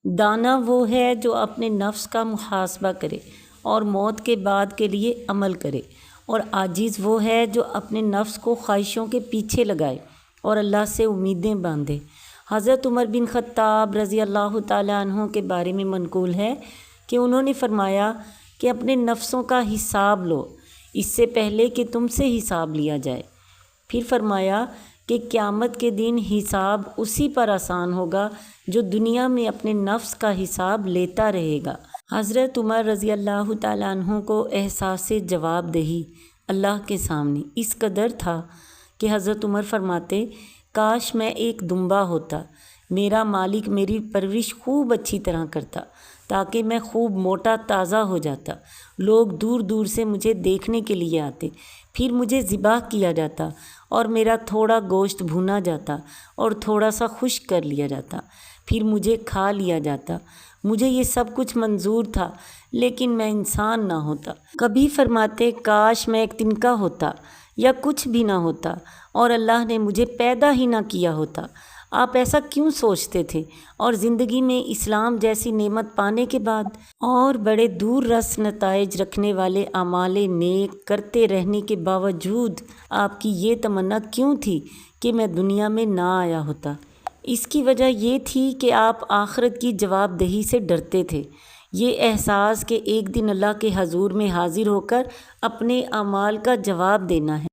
دانا وہ ہے جو اپنے نفس کا محاسبہ کرے اور موت کے بعد کے لیے عمل کرے، اور عاجز وہ ہے جو اپنے نفس کو خواہشوں کے پیچھے لگائے اور اللہ سے امیدیں باندھے۔ حضرت عمر بن خطاب رضی اللہ تعالیٰ عنہ کے بارے میں منقول ہے کہ انہوں نے فرمایا کہ اپنے نفسوں کا حساب لو اس سے پہلے کہ تم سے حساب لیا جائے۔ پھر فرمایا کہ قیامت کے دن حساب اسی پر آسان ہوگا جو دنیا میں اپنے نفس کا حساب لیتا رہے گا۔ حضرت عمر رضی اللہ تعالیٰ عنہ کو احساس جواب دہی اللہ کے سامنے اس قدر تھا کہ حضرت عمر فرماتے، کاش میں ایک دمبا ہوتا، میرا مالک میری پرورش خوب اچھی طرح کرتا تاکہ میں خوب موٹا تازہ ہو جاتا، لوگ دور دور سے مجھے دیکھنے کے لیے آتے، پھر مجھے ذبح کیا جاتا اور میرا تھوڑا گوشت بھونا جاتا اور تھوڑا سا خشک کر لیا جاتا، پھر مجھے کھا لیا جاتا۔ مجھے یہ سب کچھ منظور تھا لیکن میں انسان نہ ہوتا۔ کبھی فرماتے، کاش میں ایک تنکا ہوتا یا کچھ بھی نہ ہوتا اور اللہ نے مجھے پیدا ہی نہ کیا ہوتا۔ آپ ایسا کیوں سوچتے تھے؟ اور زندگی میں اسلام جیسی نعمت پانے کے بعد اور بڑے دور رس نتائج رکھنے والے اعمال نیک کرتے رہنے کے باوجود آپ کی یہ تمنا کیوں تھی کہ میں دنیا میں نہ آیا ہوتا؟ اس کی وجہ یہ تھی کہ آپ آخرت کی جواب دہی سے ڈرتے تھے، یہ احساس کہ ایک دن اللہ کے حضور میں حاضر ہو کر اپنے اعمال کا جواب دینا ہے۔